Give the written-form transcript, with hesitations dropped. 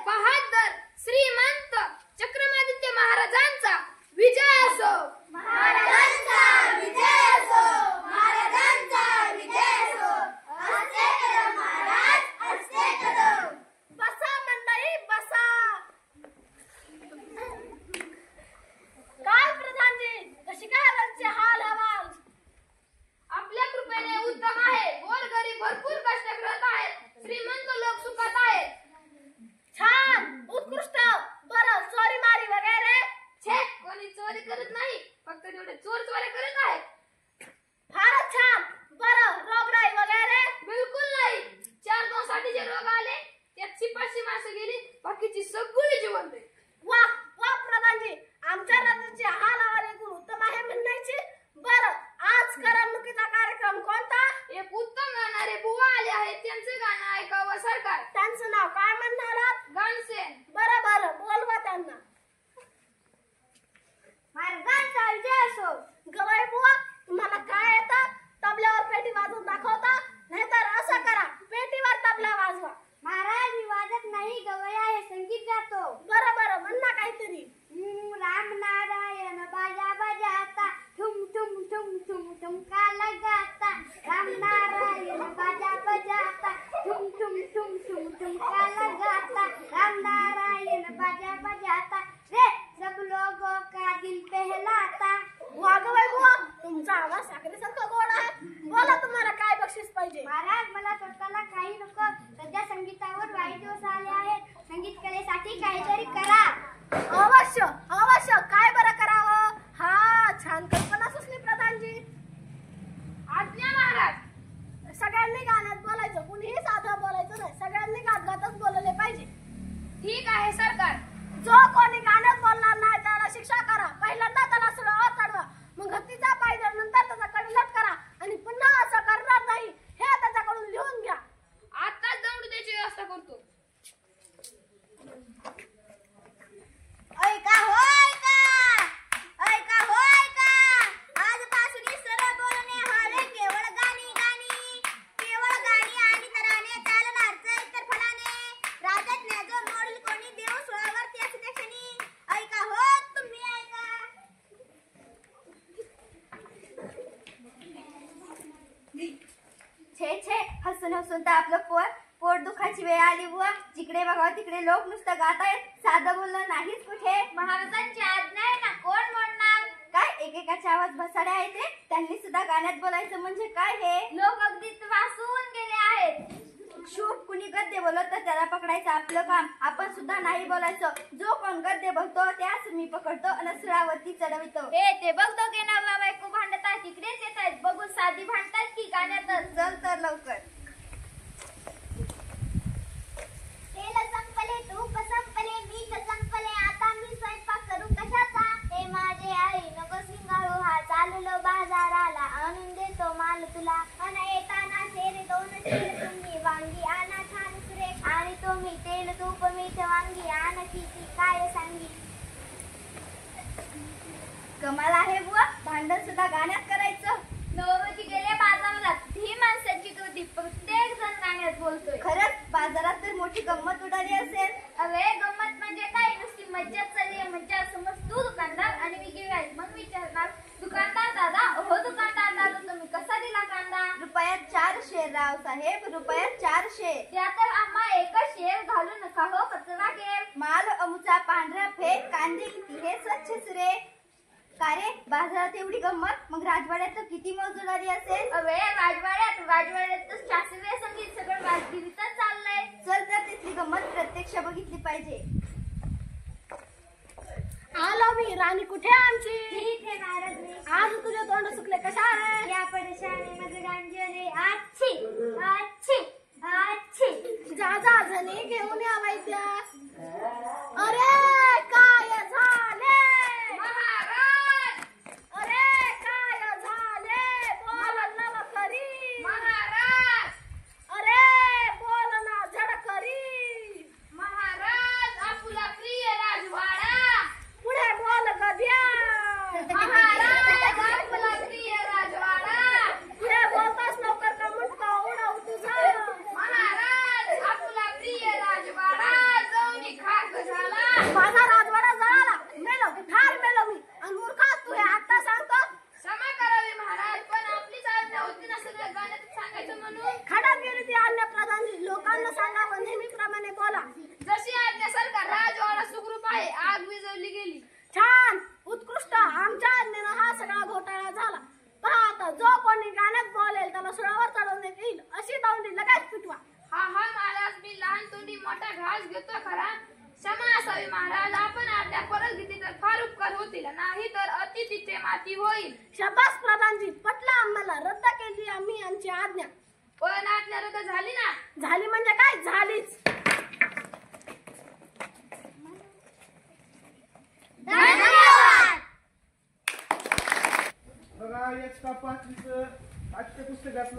बहादर श्रीमंत चक्रमादित्य महाराजांचा विजय असो, महाराजांचा विजय असो, महाराजांचा विजय असो. हस्ते करो महाराज, हस्ते करो. बसा मंडळी बसा. काय प्रधानजी, कशी काय राज्य हाल हवाल? आपल्या कृपेने उत्तम आहे. गोरगरीब भरपूर कष्ट करत आहेत. श्रीमंत लोक सुखात आहेत. छान, उत्कृष्ट. बरं, चोरी मारी वगैरे? छे, कोणी चोरी करत नाही. फक्त तेवढे चोर चोरी करत आहेत. फारच छान. बरं, रोगराई वगैरे? बिलकुल नाही. 4-2 रोग आले, त्यात शिपाशी माणसं गेली, बाकीची सगळी जिवंत आहे. वा वा प्रधानजी, आमच्या राज्याचे हाल हवाल ऐकून उत्तम आहे म्हणायचे. बरं, आज करमणुकीचा कार्यक्रम कोणता? एक उत्तम गाणारे बुवा आले आहेत, त्यांचं गाणं ऐकावं सरकार. त्यांचं नाव काय म्हणणार? गानसेन. बरं बरं, बोलवा त्यांना. महाराजांचा विजय असो. गवई बुवा, तुम्हाला काय येतं? तबल्यावर पेटी वाजवून दाखवता? नाहीतर असं करा, पेटीवर तबला वाजवा. महाराज, मी वाजत नाही, गवई आहे, संगीत गातो. बरं बरं, म्हणा काहीतरी. राम नारायण बाजा बजाता, ठुम ठुम ठुम ठुम ठुमका लगाता. राम नारायण बाजा बजाता, ठुम ठुम ठुम ठुम ठुमका लगाता. राम नारायण बाजा बजाता, रे सब लोगों का दिल बहलाता. वाह गवई बुवा, तुमचा आवाज साखरेसारखा गोड आहे. बोला, तुम्हाला काय बक्षीस पाहिजे? महाराज, मला स्वतःला काही नको. सध्या संगीतावर वाईट दिवस आले आहेत. संगीत कलेसाठी काहीतरी करा. अवश्य अवश्य, काय बरं करावं? हा, छान कल्पना सुचली प्रधानजी. आज्ञा महाराज. सगळ्यांनी गाण्यात बोलायचं, कुणीही साधं बोलायचं नाही. सगळ्यांनी गात गातच बोलले पाहिजे. ठीक आहे सरकार. जो कोणी गाण्यात बोलणार नाही त्याला शिक्षा करा. पहिल्यांदा त्याला सुरावर चढवा, मग हत्तीचा पाय द्या, नंतर त्याचा कडलट करा आणि पुन्हा असं करणार नाही हे त्याच्याकडून लिहून घ्या. आताच दंड द्यायची व्यवस्था करतो. ऐका होय का, ऐका होय का. आजपासून सरळ बोलणे हवे. केवळ गाणी गाणी, केवळ गाणी आणि तराने चालणार चैत्र फलाने. राजज्ञा जो मोडील कोणी देव सुळावरती असते क्षणी. ऐका हो, तुम्ही ऐका. छे छे, हसून हसून तर आपलं पोट दुखायची वेळ आली बुवा. जिकडे बघावं तिकडे लोक नुसतं गातायत, साधं बोलणं नाहीच कुठे. महाराजांची आज्ञा आहे ना, कोण म्हणणार? काय एकेकाचे आवाज बसाडे आहेत रे. त्यांनी सुद्धा गाण्यात बोलायचं म्हणजे काय हे? लोक अगदी वासून गेले आहेत. शुभ, कुणी गद्य बोलत तर त्याला पकडायचं आपलं काम. आपण सुद्धा नाही बोलायचं. जो कोण गद्य बोलतो त्यास मी पकडतो आणि सुळावरती चढवितो. हे ते बघतो की नवरा बायको भांडतात, तिकडेच येत आहेत. बघून साधी भांडतात की गाण्यातच? चल तर लवकर. तेल संपले, तूप संपले, मीठ संपले, आता मी स्वयंपाक करू कशाचा? हे माझे आई नको सिंगाळू, हा चाललो बाजाराला, आणून देतो माल तुला. अन येताना शेर 2 शेर तुम्ही, वांगी आणा छान सुरेख, आणि तुम्ही तेल तूप मीठ वांगी आणा किती काय सांगी. कमाल आहे बुवा, भांडण सुद्धा गाण्यात करायचं. नवरोजी गेले बाजारात, ही माणसाची कृती, प्रत्येक जण गाण्यात बोलतोय. खरंच बाजारात तर मोठी गंमत उडाली असेल. अरे गंमत म्हणजे काय, नुसती मज्जाच चालली आहे. मज्जा समज तू दुकानदार आणि मी गिऱ्हाईक. मग विचारणार, दुकानदार दादा, हो दुकानदार दादा, तुम्ही कसा दिला कांदा? रुपयात 4 शेर राव साहेब, रुपयात 4 शेर. त्या तर आम्हा एकच शेर घालू नका हो, कचरा घे. माल अमुचा पांढरा फेक, कांदे किती हे स्वच्छ सुरे. का रे, बाजारात एवढी गंमत, मग राजवाड्यात तर किती मजुरी असेल? अरे राजवाड्यात तर शास्त्रीय संगीत सगळं राजगिरीतच चाललंय. चल तर तिथली गंमत प्रत्यक्ष बघितली पाहिजे. आलो मी. राणी कुठे आमची? ठीक आहे महाराज. आज तुझे तोंड सुकले कशा रे? या परेशानी मध्ये गांजले. अच्छी अच्छी अच्छी. जा जा जणी घेऊन या वैद्या. अरे काय झाले महाराज? अरे काय झाले? बोल ना खरी महाराज. अरे बोल ना झडकरी महाराज. आपला प्रिय राजवाडा. पुढे बोल गद्या महाराज. आपला प्रिय राजवाडा. पुढे बोलतास लवकर का मुटका उडव तुझा महाराज. आपला प्रिय राजवाडा. तो खरा. क्षमा असावी महाराज, आपण आपल्या परलगीती तर फार उपकार होतील, नाही तर अति तिथे माती होईल. शबास प्रधानजी, पटला आम्हाला. रद्द केली आम्ही आमची आज्ञा. पण आज्ञा रद्द झाली ना? झाली म्हणजे काय? झालीच. धन्यवाद. बघा, एक पाचवीचं आजच्या पुस्तकात